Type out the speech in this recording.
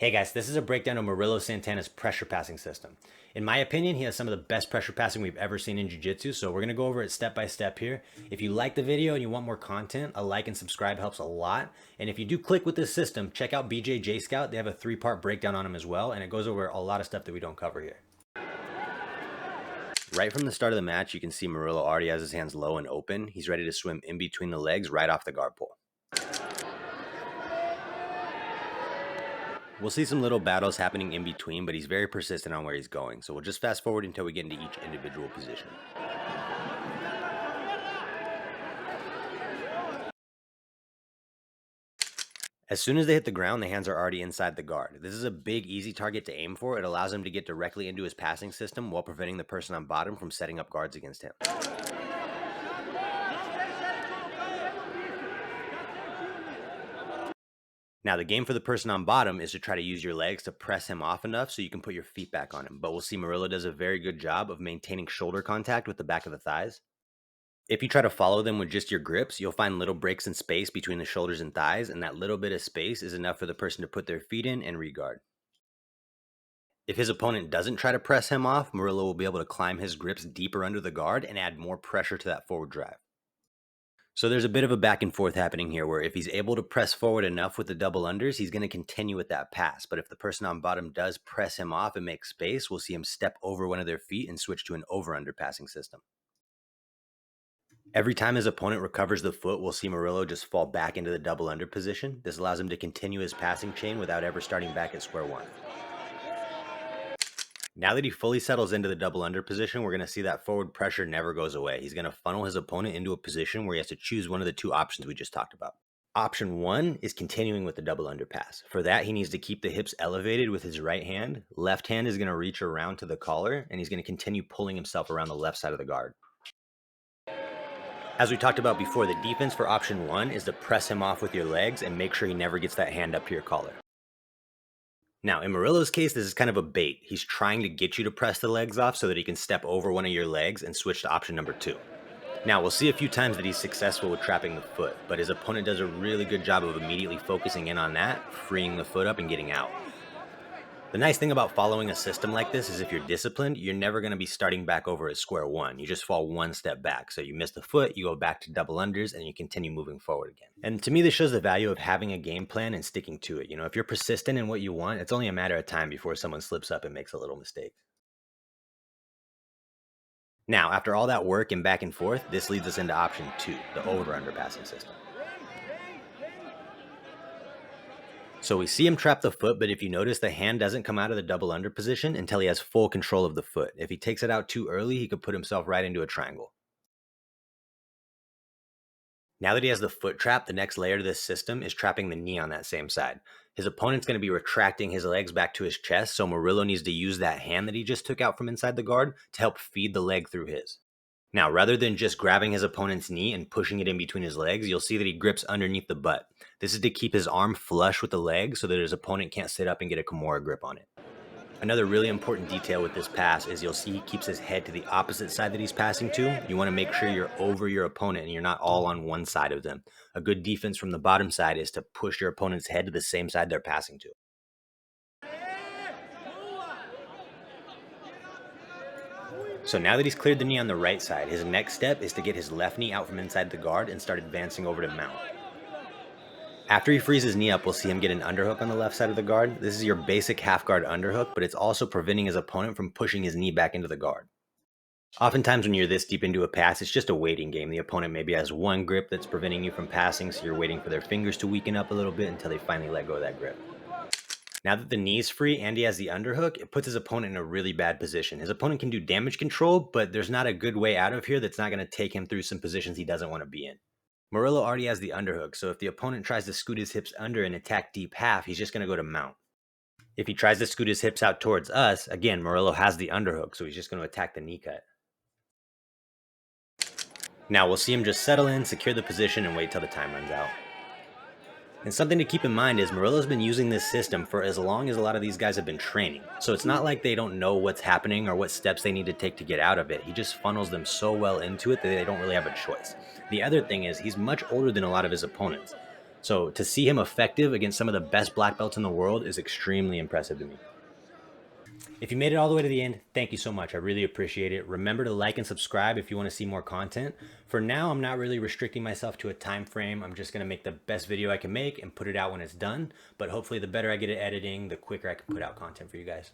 Hey guys, this is a breakdown of Murilo Santana's pressure passing system. In my opinion, he has some of the best pressure passing we've ever seen in Jiu Jitsu, so we're going to go over it step by step here. If you like the video and you want more content, a like and subscribe helps a lot. And if you do click with this system, check out BJJ Scout. They have a 3-part breakdown on him as well, and it goes over a lot of stuff that we don't cover here. Right from the start of the match, you can see Murilo already has his hands low and open. He's ready to swim in between the legs right off the guard pole. We'll see some little battles happening in between, but he's very persistent on where he's going. So we'll just fast forward until we get into each individual position. As soon as they hit the ground, the hands are already inside the guard. This is a big, easy target to aim for. It allows him to get directly into his passing system while preventing the person on bottom from setting up guards against him. Now, the game for the person on bottom is to try to use your legs to press him off enough so you can put your feet back on him. But we'll see Murilo does a very good job of maintaining shoulder contact with the back of the thighs. If you try to follow them with just your grips, you'll find little breaks in space between the shoulders and thighs, and that little bit of space is enough for the person to put their feet in and reguard. If his opponent doesn't try to press him off, Murilo will be able to climb his grips deeper under the guard and add more pressure to that forward drive. So there's a bit of a back and forth happening here where if he's able to press forward enough with the double unders, he's going to continue with that pass. But if the person on bottom does press him off and make space, we'll see him step over one of their feet and switch to an over-under passing system. Every time his opponent recovers the foot, we'll see Murilo just fall back into the double under position. This allows him to continue his passing chain without ever starting back at square one. Now that he fully settles into the double under position, we're going to see that forward pressure never goes away. He's going to funnel his opponent into a position where he has to choose one of the two options we just talked about. Option one is continuing with the double under pass. For that, he needs to keep the hips elevated with his right hand. Left hand is going to reach around to the collar, and he's going to continue pulling himself around the left side of the guard. As we talked about before, the defense for option one is to press him off with your legs and make sure he never gets that hand up to your collar. Now, in Murilo's case, this is kind of a bait. He's trying to get you to press the legs off so that he can step over one of your legs and switch to option number two. Now, we'll see a few times that he's successful with trapping the foot, but his opponent does a really good job of immediately focusing in on that, freeing the foot up and getting out. The nice thing about following a system like this is if you're disciplined, you're never going to be starting back over at square one. You just fall one step back. So you miss the foot, you go back to double unders, and you continue moving forward again. And to me, this shows the value of having a game plan and sticking to it. You know, if you're persistent in what you want, it's only a matter of time before someone slips up and makes a little mistake. Now, after all that work and back and forth, this leads us into option two, the over-under passing system. So we see him trap the foot, but if you notice, the hand doesn't come out of the double under position until he has full control of the foot. If he takes it out too early, he could put himself right into a triangle. Now that he has the foot trap, the next layer to this system is trapping the knee on that same side. His opponent's going to be retracting his legs back to his chest, so Murilo needs to use that hand that he just took out from inside the guard to help feed the leg through his. Now, rather than just grabbing his opponent's knee and pushing it in between his legs, you'll see that he grips underneath the butt. This is to keep his arm flush with the leg so that his opponent can't sit up and get a Kimura grip on it. Another really important detail with this pass is you'll see he keeps his head to the opposite side that he's passing to. You want to make sure you're over your opponent and you're not all on one side of them. A good defense from the bottom side is to push your opponent's head to the same side they're passing to. So now that he's cleared the knee on the right side, his next step is to get his left knee out from inside the guard and start advancing over to mount. After he frees his knee up, we'll see him get an underhook on the left side of the guard. This is your basic half guard underhook, but it's also preventing his opponent from pushing his knee back into the guard. Oftentimes when you're this deep into a pass, it's just a waiting game. The opponent maybe has one grip that's preventing you from passing, so you're waiting for their fingers to weaken up a little bit until they finally let go of that grip. Now that the knee's free and he has the underhook, it puts his opponent in a really bad position. His opponent can do damage control, but there's not a good way out of here that's not going to take him through some positions he doesn't want to be in. Murilo already has the underhook, so if the opponent tries to scoot his hips under and attack deep half, he's just going to go to mount. If he tries to scoot his hips out towards us, again, Murilo has the underhook, so he's just going to attack the knee cut. Now we'll see him just settle in, secure the position, and wait till the time runs out. And something to keep in mind is Murilo's been using this system for as long as a lot of these guys have been training. So it's not like they don't know what's happening or what steps they need to take to get out of it. He just funnels them so well into it that they don't really have a choice. The other thing is he's much older than a lot of his opponents. So to see him effective against some of the best black belts in the world is extremely impressive to me. If you made it all the way to the end, thank you so much. I really appreciate it. Remember to like and subscribe if you want to see more content. For now, I'm not really restricting myself to a time frame. I'm just going to make the best video I can make and put it out when it's done. But hopefully the better I get at editing, the quicker I can put out content for you guys.